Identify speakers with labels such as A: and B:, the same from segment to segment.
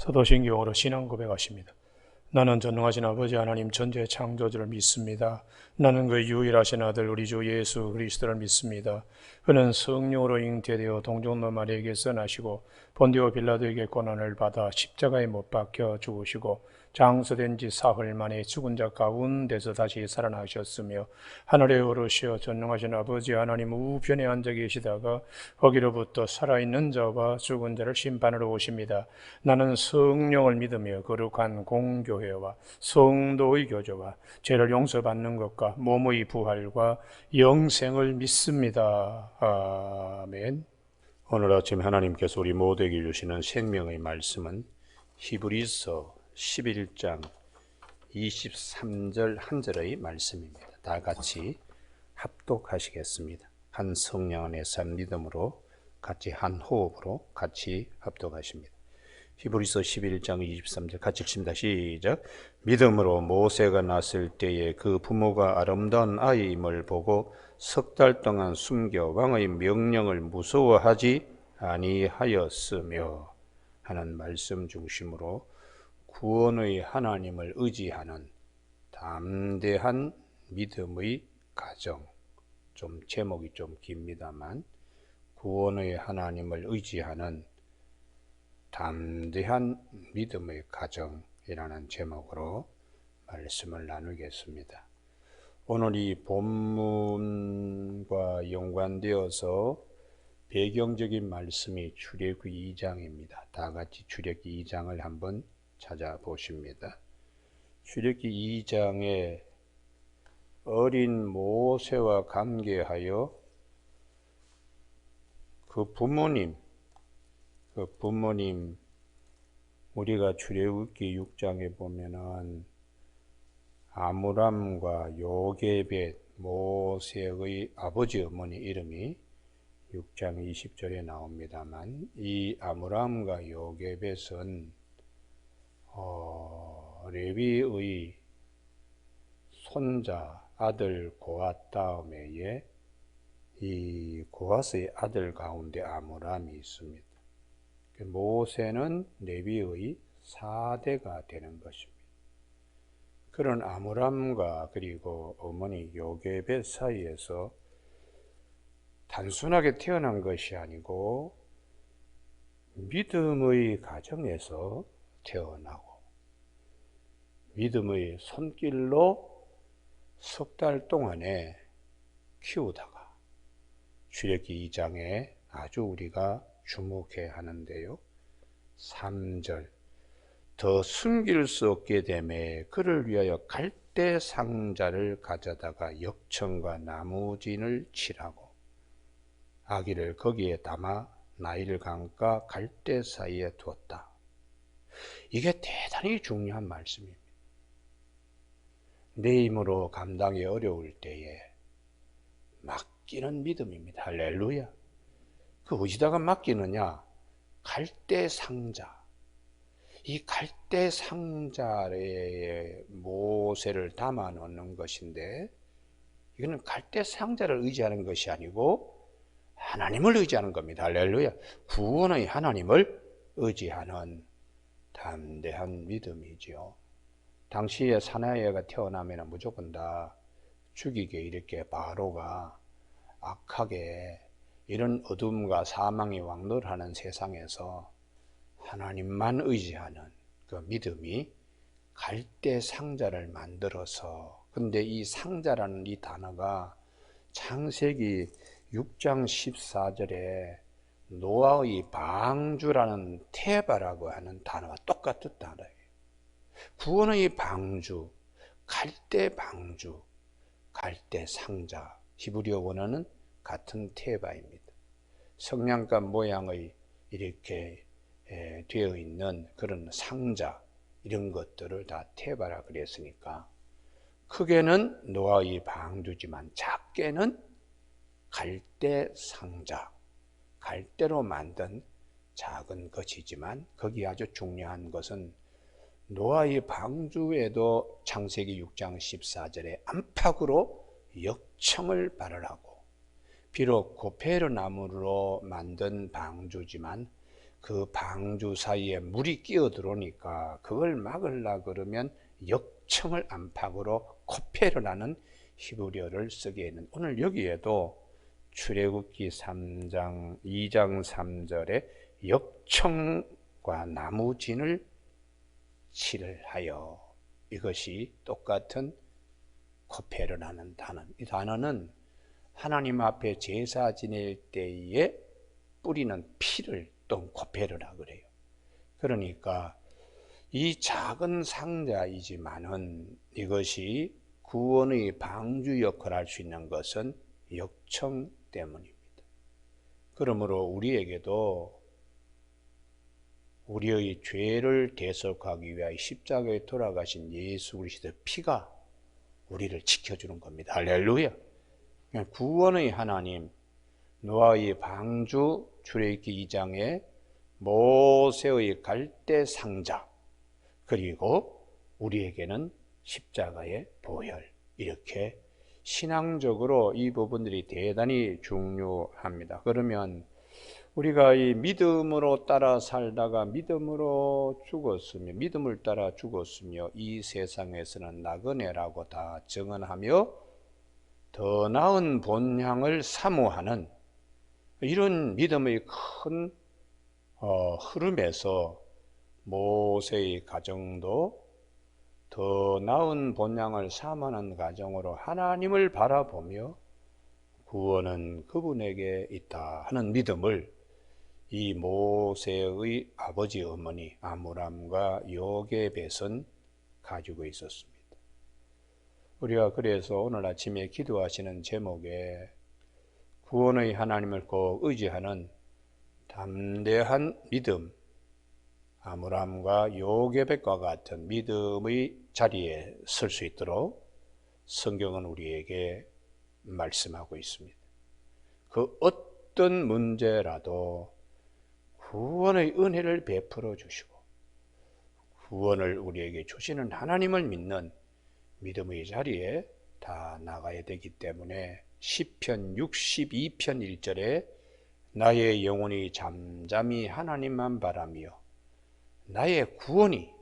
A: 사도신경으로 신앙 고백하십니다. 나는 전능하신 아버지 하나님 전지의 창조주를 믿습니다. 나는 그 유일하신 아들 우리 주 예수 그리스도를 믿습니다. 그는 성령으로 잉태되어 동정노 마리아에게서 나시고 본디오 빌라도에게 고난을 받아 십자가에 못 박혀 죽으시고 장서된 지 사흘 만에 죽은 자 가운데서 다시 살아나셨으며 하늘에 오르시어 전능하신 아버지 하나님 우편에 앉아 계시다가 거기로부터 살아있는 자와 죽은 자를 심판하러 오십니다. 나는 성령을 믿으며 거룩한 공교회와 성도의 교제와 죄를 용서받는 것과 몸의 부활과 영생을 믿습니다. 아멘. 오늘 아침 하나님께서 우리 모두에게 주시는 생명의 말씀은 히브리서 11장 23절 한 절의 말씀입니다. 다 같이 합독하시겠습니다. 한 성령 안에서 한 믿음으로 같이 한 호흡으로 같이 합독하십니다. 히브리서 11장 23절 같이 읽습니다. 시작. 믿음으로 모세가 났을 때에 그 부모가 아름다운 아이임을 보고 석 달 동안 숨겨 왕의 명령을 무서워하지 아니하였으며 하는 말씀 중심으로 구원의 하나님을 의지하는 담대한 믿음의 가정. 좀 제목이 좀 깁니다만 구원의 하나님을 의지하는 담대한 믿음의 가정이라는 제목으로 말씀을 나누겠습니다. 오늘 이 본문과 연관되어서 배경적인 말씀이 출애굽기 2장입니다. 다 같이 출애굽기 2장을 한번 찾아보십니다. 출애굽기 2장에 어린 모세와 관계하여 그 부모님 우리가 출애굽기 6장에 보면은 아므람과 요게벳 모세의 아버지 어머니 이름이 6장 20절에 나옵니다만 이 아므람과 요게벳은 레위의 손자 아들 고앗 다음에 이 고앗의 아들 가운데 아므람이 있습니다. 모세는 레위의 4대가 되는 것입니다. 그런 아므람과 그리고 어머니 요게벳 사이에서 단순하게 태어난 것이 아니고 믿음의 가정에서 태어나고 믿음의 손길로 석 달 동안에 키우다가 출애굽기 2장에 아주 우리가 주목해야 하는데요. 3절 더 숨길 수 없게 되매 그를 위하여 갈대 상자를 가져다가 역청과 나무진을 칠하고 아기를 거기에 담아 나일 강가 갈대 사이에 두었다. 이게 대단히 중요한 말씀입니다. 내 힘으로 감당이 어려울 때에 맡기는 믿음입니다. 할렐루야. 그 어디다가 맡기느냐? 갈대 상자. 이 갈대 상자에 모세를 담아 놓는 것인데 이거는 갈대 상자를 의지하는 것이 아니고 하나님을 의지하는 겁니다. 할렐루야. 구원의 하나님을 의지하는 담대한 믿음이지요. 당시에 사나이가 태어나면 무조건 다 죽이게 이렇게 바로가 악하게 이런 어둠과 사망이 왕노하는 세상에서 하나님만 의지하는 그 믿음이 갈대 상자를 만들어서 근데 이 상자라는 이 단어가 창세기 6장 14절에 노아의 방주라는 테바라고 하는 단어와 똑같은 단어예요. 구원의 방주, 갈대 방주, 갈대 상자, 히브리어 원어는 같은 테바입니다. 성냥갑 모양의 이렇게 되어 있는 그런 상자 이런 것들을 다 테바라 그랬으니까 크게는 노아의 방주지만 작게는 갈대 상자, 갈대로 만든 작은 것이지만 거기 아주 중요한 것은 노아의 방주에도 창세기 6장 14절에 안팎으로 역청을 발을하고 비록 고페르 나무로 만든 방주지만
B: 그 방주 사이에 물이 끼어 들어오니까 그걸 막으려 그러면 역청을 안팎으로 코페르 나는 히브리어를 쓰게 했는, 오늘 여기에도 출애굽기 3장 2장 3절에 역청과 나무진을 칠하여, 이것이 똑같은 코페르라는 단어. 이 단어는 하나님 앞에 제사 지낼 때에 뿌리는 피를 또 코페르라 그래요. 그러니까 이 작은 상자이지만은 이것이 구원의 방주 역할을 할 수 있는 것은 역청 때문입니다. 그러므로 우리에게도 우리의 죄를 대속하기 위하여 십자가에 돌아가신 예수 그리스도의 피가 우리를 지켜주는 겁니다. 할렐루야. 구원의 하나님, 노아의 방주 출애굽기 2장에 모세의 갈대 상자, 그리고 우리에게는 십자가의 보혈, 이렇게 신앙적으로 이 부분들이 대단히 중요합니다. 그러면 우리가 이 믿음으로 따라 살다가 믿음으로 죽었으며, 믿음을 따라 죽었으며 이 세상에서는 나그네라고 다 정언하며 더 나은 본향을 사모하는 이런 믿음의 큰 흐름에서 모세의 가정도 더 나은 본향을 사모하는 가정으로 하나님을 바라보며 구원은 그분에게 있다 하는 믿음을 이 모세의 아버지 어머니 아므람과 요게벳은 가지고 있었습니다. 우리가 그래서 오늘 아침에 기도하시는 제목에 구원의 하나님을 꼭 의지하는 담대한 믿음, 아므람과 요게벳과 같은 믿음의 자리에 설 수 있도록 성경은 우리에게 말씀하고 있습니다. 그 어떤 문제라도 구원의 은혜를 베풀어 주시고 구원을 우리에게 주시는 하나님을 믿는 믿음의 자리에 다 나가야 되기 때문에 시편 62편 1절에 나의 영혼이 잠잠히 하나님만 바라며 나의 구원이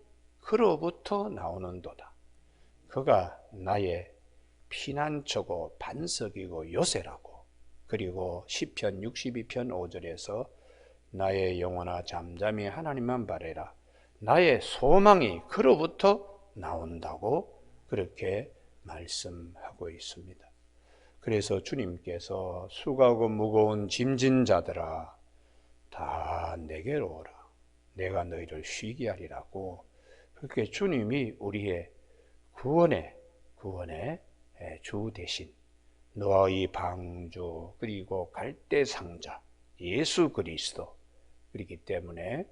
B: 그로부터 나오는도다. 그가 나의 피난처고 반석이고 요새라고. 그리고 시편 62편 5절에서 나의 영혼아 잠잠히 하나님만 바라라. 나의 소망이 그로부터 나온다고 그렇게 말씀하고 있습니다. 그래서 주님께서 수고하고 무거운 짐진 자들아 다 내게로 오라. 내가 너희를 쉬게 하리라고, 그렇게 주님이 우리의 구원의 주 대신 노아의 방주 그리고 갈대 상자 예수 그리스도, 그렇기 때문에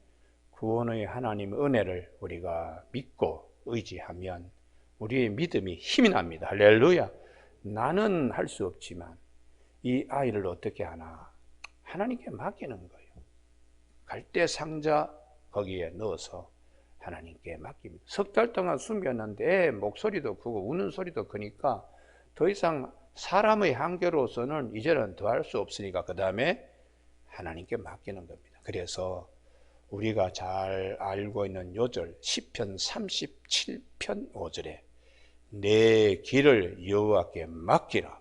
B: 구원의 하나님의 은혜를 우리가 믿고 의지하면 우리의 믿음이 힘이 납니다. 할렐루야. 나는 할 수 없지만 이 아이를 어떻게 하나? 하나님께 맡기는 거예요. 갈대 상자 거기에 넣어서 하나님께 맡깁니다. 석 달 동안 숨겼는데 목소리도 크고 우는 소리도 크니까 더 이상 사람의 한계로서는 이제는 더 할 수 없으니까 그 다음에 하나님께 맡기는 겁니다. 그래서 우리가 잘 알고 있는 요절 시편 37편 5절에 내 길을 여호와께 맡기라.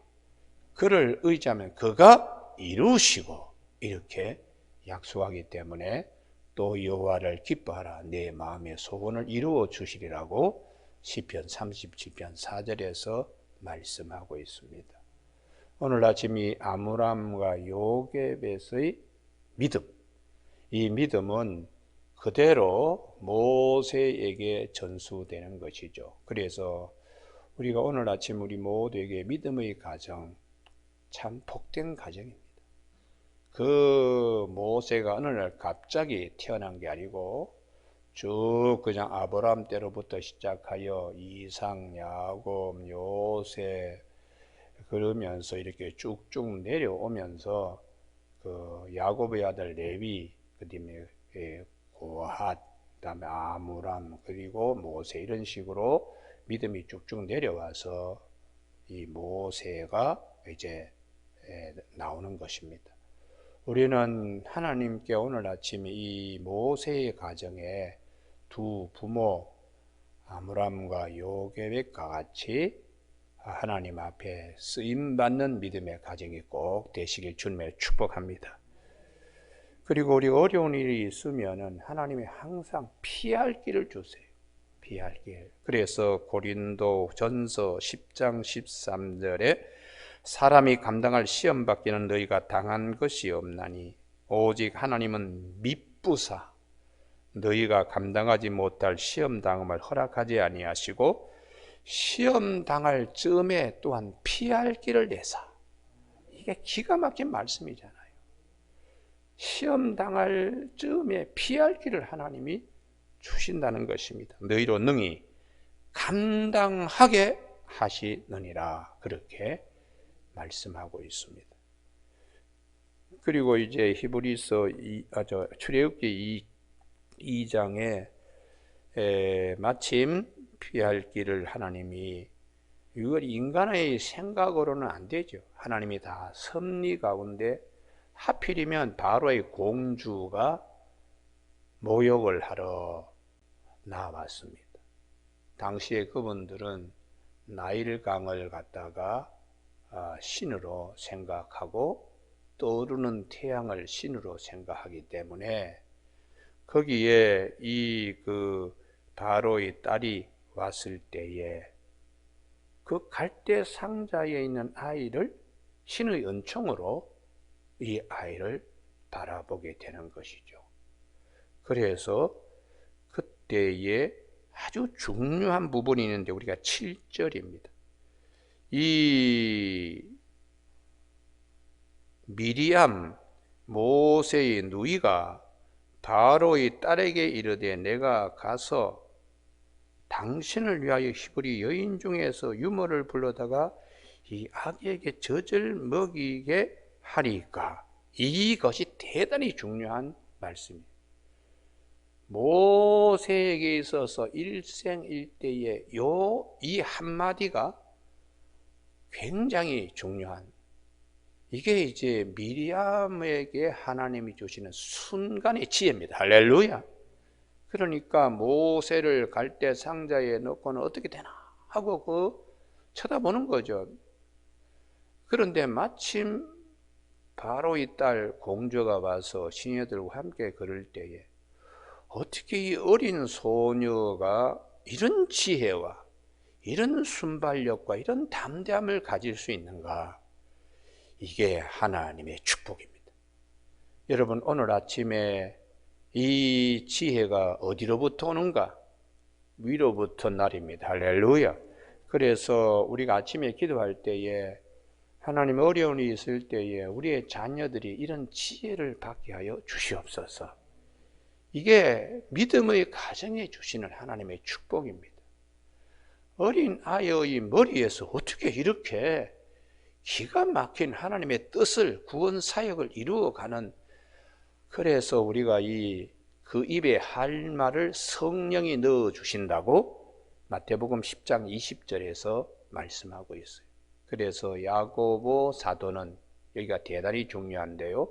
B: 그를 의지하면 그가 이루시고, 이렇게 약속하기 때문에 또 여호와를 기뻐하라. 내 마음의 소원을 이루어 주시리라고 시편 37편 4절에서 말씀하고 있습니다. 오늘 아침 이 아므람과 요게벳의 믿음, 이 믿음은 그대로 모세에게 전수되는 것이죠. 그래서 우리가 오늘 아침 우리 모두에게 믿음의 가정, 참 복된 가정입니다. 그 모세가 어느 날 갑자기 태어난 게 아니고 쭉 그냥 아브라함 때로부터 시작하여 이삭, 야곱, 요셉 그러면서 이렇게 쭉쭉 내려오면서 그 야곱의 아들 레위, 그다음에 고핫, 그다음에 아므람, 그리고 모세, 이런 식으로 믿음이 쭉쭉 내려와서 이 모세가 이제 나오는 것입니다. 우리는 하나님께 오늘 아침에 이 모세의 가정에 두 부모 아므람과 요게벳과 같이 하나님 앞에 쓰임받는 믿음의 가정이 꼭 되시길 주님의 축복합니다. 그리고 우리 어려운 일이 있으면 하나님이 항상 피할 길을 주세요. 피할 길. 그래서 고린도 전서 10장 13절에 사람이 감당할 시험 받기는 너희가 당한 것이 없나니 오직 하나님은 미쁘사 너희가 감당하지 못할 시험 당함을 허락하지 아니하시고 시험 당할 즈음에 또한 피할 길을 내사. 이게 기가 막힌 말씀이잖아요. 시험 당할 즈음에 피할 길을 하나님이 주신다는 것입니다. 너희로 능히 감당하게 하시느니라 그렇게 말씀하고 있습니다. 그리고 이제 히브리서 출애굽기 2장에 마침 피할 길을 하나님이 이걸 인간의 생각으로는 안 되죠. 하나님이 다 섭리 가운데 하필이면 바로의 공주가 모욕을 하러 나왔습니다. 당시에 그분들은 나일강을 갖다가 신으로 생각하고 떠오르는 태양을 신으로 생각하기 때문에 거기에 이 바로의 딸이 왔을 때에 그 갈대 상자에 있는 아이를 신의 은총으로 이 아이를 바라보게 되는 것이죠. 그래서 그때에 아주 중요한 부분이 있는데 우리가 7절입니다. 이 미리암 모세의 누이가 바로의 딸에게 이르되 내가 가서 당신을 위하여 히브리 여인 중에서 유모를 불러다가 이 아기에게 젖을 먹이게 하리까. 이것이 대단히 중요한 말씀입니다. 모세에게 있어서 일생일대의 이 한마디가 굉장히 중요한, 이게 이제 미리암에게 하나님이 주시는 순간의 지혜입니다. 할렐루야. 그러니까 모세를 갈대 상자에 넣고는 어떻게 되나 하고 쳐다보는 거죠. 그런데 마침 바로의 딸 공주가 와서 시녀들과 함께 걸을 때에 어떻게 이 어린 소녀가 이런 지혜와 이런 순발력과 이런 담대함을 가질 수 있는가? 이게 하나님의 축복입니다. 여러분, 오늘 아침에 이 지혜가 어디로부터 오는가? 위로부터 날입니다. 할렐루야. 그래서 우리가 아침에 기도할 때에 하나님 어려운 일이 있을 때에 우리의 자녀들이 이런 지혜를 받게 하여 주시옵소서. 이게 믿음의 가정에 주시는 하나님의 축복입니다. 어린 아이의 머리에서 어떻게 이렇게 기가 막힌 하나님의 뜻을, 구원 사역을 이루어가는, 그래서 우리가 그 입에 할 말을 성령이 넣어 주신다고 마태복음 10장 20절에서 말씀하고 있어요. 그래서 야고보 사도는 여기가 대단히 중요한데요.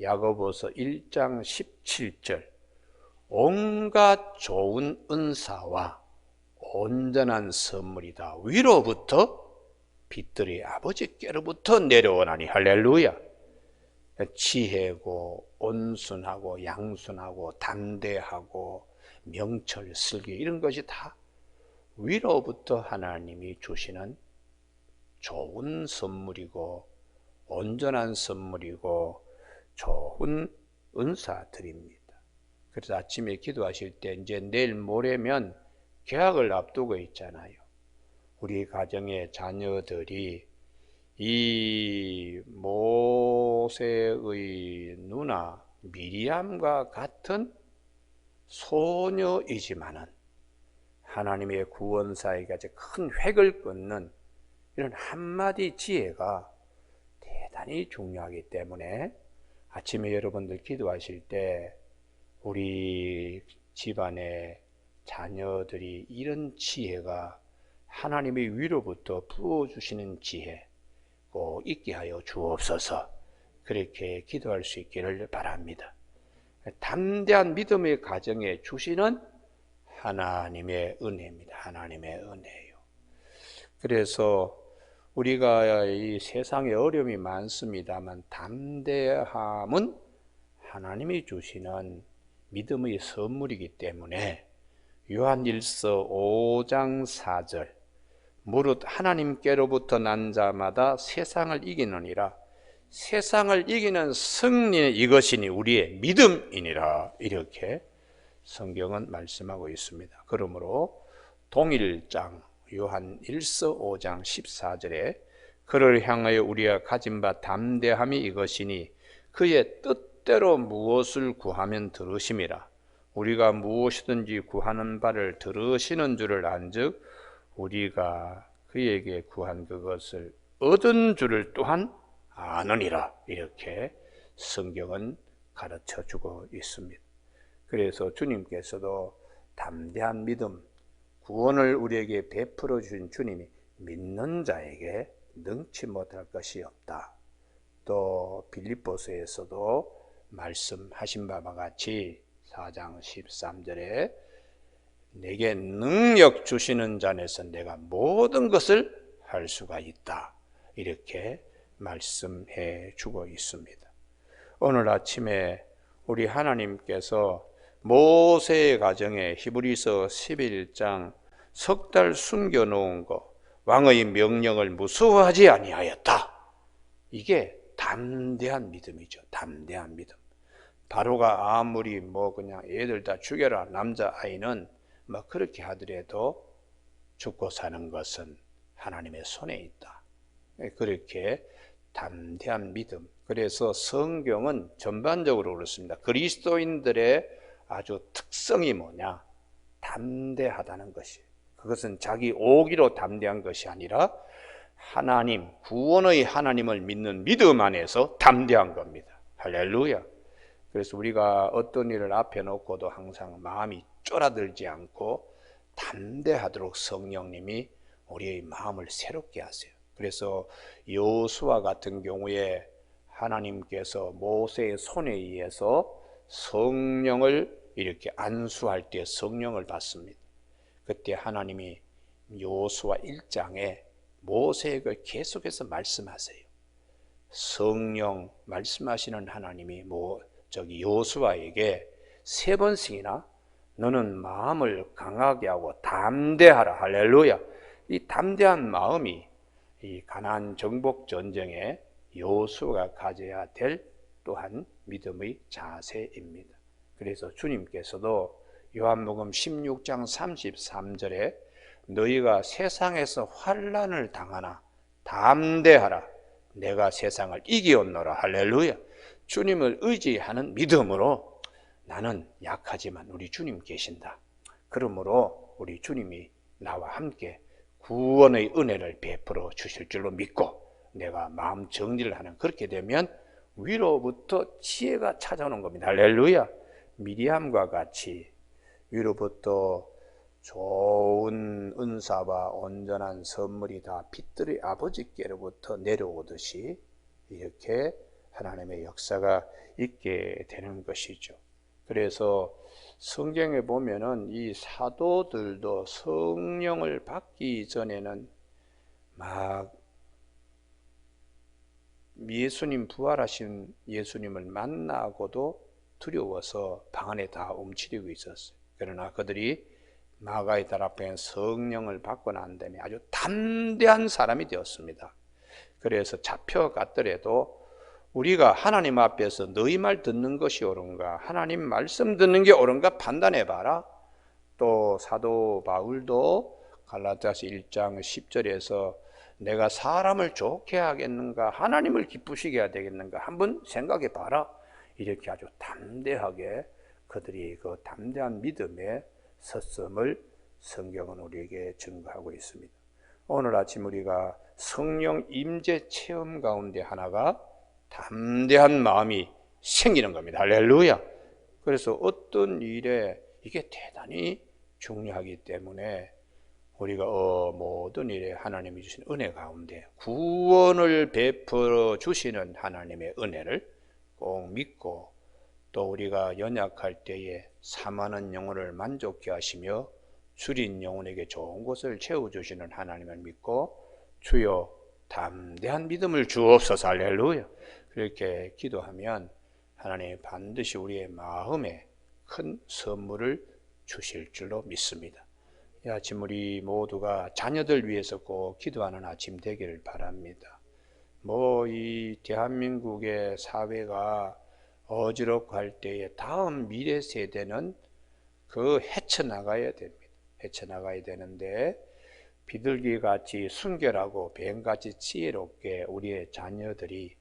B: 야고보서 1장 17절 온갖 좋은 은사와 온전한 선물이다 위로부터 빛들이 아버지께로부터 내려오나니. 할렐루야. 지혜고 온순하고 양순하고 담대하고 명철 슬기 이런 것이 다 위로부터 하나님이 주시는 좋은 선물이고 온전한 선물이고 좋은 은사들입니다. 그래서 아침에 기도하실 때 이제 내일 모레면 개학을 앞두고 있잖아요. 우리 가정의 자녀들이 이 모세의 누나 미리암과 같은 소녀이지만은 하나님의 구원사에게 아주 큰 획을 끊는 이런 한마디 지혜가 대단히 중요하기 때문에 아침에 여러분들 기도하실 때 우리 집안의 자녀들이 이런 지혜가 하나님의 위로부터 부어주시는 지혜 꼭 있게 하여 주옵소서. 그렇게 기도할 수 있기를 바랍니다. 담대한 믿음의 가정에 주시는 하나님의 은혜입니다. 하나님의 은혜예요. 그래서 우리가 이 세상에 어려움이 많습니다만 담대함은 하나님이 주시는 믿음의 선물이기 때문에 요한일서 5장 4절 무릇 하나님께로부터 난 자마다 세상을 이기느니라 세상을 이기는 승리는 이것이니 우리의 믿음이니라 이렇게 성경은 말씀하고 있습니다. 그러므로 동일장 요한일서 5장 14절에 그를 향하여 우리가 가진 바 담대함이 이것이니 그의 뜻대로 무엇을 구하면 들으심이라 우리가 무엇이든지 구하는 바를 들으시는 줄을 안즉 우리가 그에게 구한 그것을 얻은 줄을 또한 아느니라 이렇게 성경은 가르쳐주고 있습니다. 그래서 주님께서도 담대한 믿음, 구원을 우리에게 베풀어 주신 주님이 믿는 자에게 능치 못할 것이 없다. 또 빌립보서에서도 말씀하신 바와 같이 4장 13절에 내게 능력 주시는 자 안에서 내가 모든 것을 할 수가 있다. 이렇게 말씀해 주고 있습니다. 오늘 아침에 우리 하나님께서 모세의 가정에 히브리서 11장 석 달 숨겨놓은 것 왕의 명령을 무서워하지 아니하였다. 이게 담대한 믿음이죠. 담대한 믿음. 바로가 아무리 그냥 애들 다 죽여라 남자아이는 그렇게 하더라도 죽고 사는 것은 하나님의 손에 있다. 그렇게 담대한 믿음. 그래서 성경은 전반적으로 그렇습니다. 그리스도인들의 아주 특성이 뭐냐? 담대하다는 것이. 그것은 자기 오기로 담대한 것이 아니라 하나님, 구원의 하나님을 믿는 믿음 안에서 담대한 겁니다. 할렐루야. 그래서 우리가 어떤 일을 앞에 놓고도 항상 마음이 쫄아들지 않고 담대하도록 성령님이 우리의 마음을 새롭게 하세요. 그래서 여호수아 같은 경우에 하나님께서 모세의 손에 의해서 성령을 이렇게 안수할 때 성령을 받습니다. 그때 하나님이 여호수아 1장에 모세에게 계속해서 말씀하세요. 성령 말씀하시는 하나님이 여호수아에게 3번씩이나 너는 마음을 강하게 하고 담대하라. 할렐루야. 이 담대한 마음이 이 가나안 정복 전쟁에 여호수아가 가져야 될 또한 믿음의 자세입니다. 그래서 주님께서도 요한복음 16장 33절에 너희가 세상에서 환난을 당하나 담대하라. 내가 세상을 이기었노라. 할렐루야. 주님을 의지하는 믿음으로 나는 약하지만 우리 주님 계신다. 그러므로 우리 주님이 나와 함께 구원의 은혜를 베풀어 주실 줄로 믿고 내가 마음 정리를 하는 그렇게 되면 위로부터 지혜가 찾아오는 겁니다. 할렐루야. 미리암과 같이 위로부터 좋은 은사와 온전한 선물이 다 빛들의 아버지께로부터 내려오듯이 이렇게 하나님의 역사가 있게 되는 것이죠. 그래서 성경에 보면은 이 사도들도 성령을 받기 전에는 막 예수님 부활하신 예수님을 만나고도 두려워서 방 안에 다 움츠리고 있었어요. 그러나 그들이 마가의 달 앞에 성령을 받고 난 다음에 아주 담대한 사람이 되었습니다. 그래서 잡혀갔더라도 우리가 하나님 앞에서 너희 말 듣는 것이 옳은가 하나님 말씀 듣는 게 옳은가 판단해 봐라. 또 사도 바울도 갈라디아서 1장 10절에서 내가 사람을 좋게 하겠는가 하나님을 기쁘시게 해야 되겠는가 한번 생각해 봐라. 이렇게 아주 담대하게 그들이 그 담대한 믿음에 섰음을 성경은 우리에게 증거하고 있습니다. 오늘 아침 우리가 성령 임재 체험 가운데 하나가 담대한 마음이 생기는 겁니다. 할렐루야. 그래서 어떤 일에 이게 대단히 중요하기 때문에 우리가 모든 일에 하나님이 주신 은혜 가운데 구원을 베풀어 주시는 하나님의 은혜를 꼭 믿고, 또 우리가 연약할 때에 사모하는 영혼을 만족케 하시며 줄인 영혼에게 좋은 것을 채워주시는 하나님을 믿고, 주여 담대한 믿음을 주옵소서. 할렐루야. 그렇게 기도하면 하나님 반드시 우리의 마음에 큰 선물을 주실 줄로 믿습니다. 이 아침 우리 모두가 자녀들 위해서 꼭 기도하는 아침 되기를 바랍니다. 이 대한민국의 사회가 어지럽할 때에 다음 미래 세대는 헤쳐나가야 됩니다. 헤쳐나가야 되는데, 비둘기같이 순결하고 뱀같이 지혜롭게 우리의 자녀들이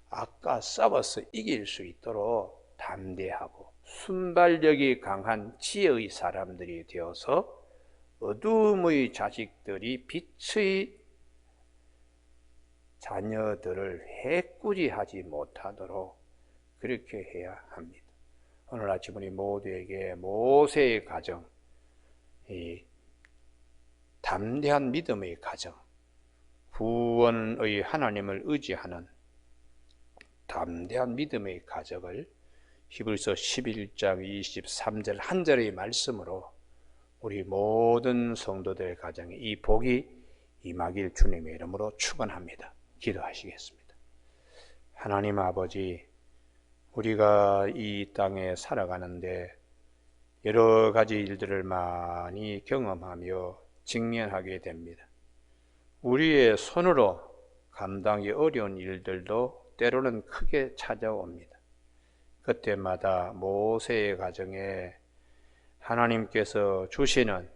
B: 악과 싸워서 이길 수 있도록 담대하고 순발력이 강한 지혜의 사람들이 되어서 어둠의 자식들이 빛의 자녀들을 해꾸지하지 못하도록 그렇게 해야 합니다. 오늘 아침 우리 모두에게 모세의 가정, 이 담대한 믿음의 가정, 구원의 하나님을 의지하는 담대한 믿음의 가정을 히브리서 11장 23절 한 절의 말씀으로 우리 모든 성도들의 가정에 이 복이 임하길 주님의 이름으로 축원합니다. 기도하시겠습니다. 하나님 아버지, 우리가 이 땅에 살아가는데 여러 가지 일들을 많이 경험하며 직면하게 됩니다. 우리의 손으로 감당이 어려운 일들도 때로는 크게 찾아옵니다. 그때마다 모세의 가정에 하나님께서 주시는,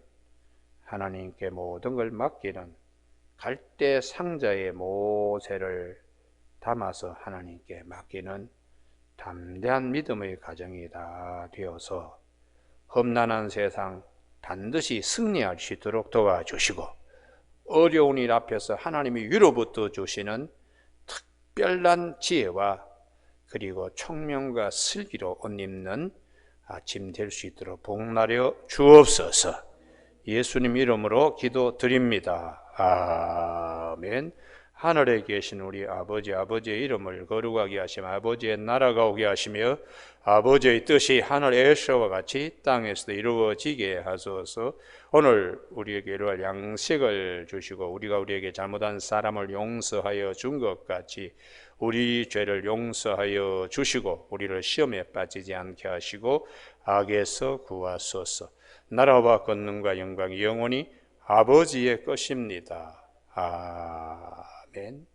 B: 하나님께 모든 걸 맡기는 갈대 상자에 모세를 담아서 하나님께 맡기는 담대한 믿음의 가정이 다 되어서 험난한 세상 반드시 승리할 수 있도록 도와주시고, 어려운 일 앞에서 하나님이 위로부터 주시는 특별한 지혜와 그리고 총명과 슬기로 옷 입는 아침 될 수 있도록 복나려 주옵소서. 예수님 이름으로 기도드립니다. 아멘. 하늘에 계신 우리 아버지, 아버지의 이름을 거룩하게 하시며 아버지의 나라가 오게 하시며 아버지의 뜻이 하늘에서와 같이 땅에서도 이루어지게 하소서. 오늘 우리에게 이루어질 양식을 주시고 우리가 우리에게 잘못한 사람을 용서하여 준 것 같이 우리 죄를 용서하여 주시고 우리를 시험에 빠지지 않게 하시고 악에서 구하소서. 나라와 권능과 영광이 영원히 아버지의 것입니다. 아멘.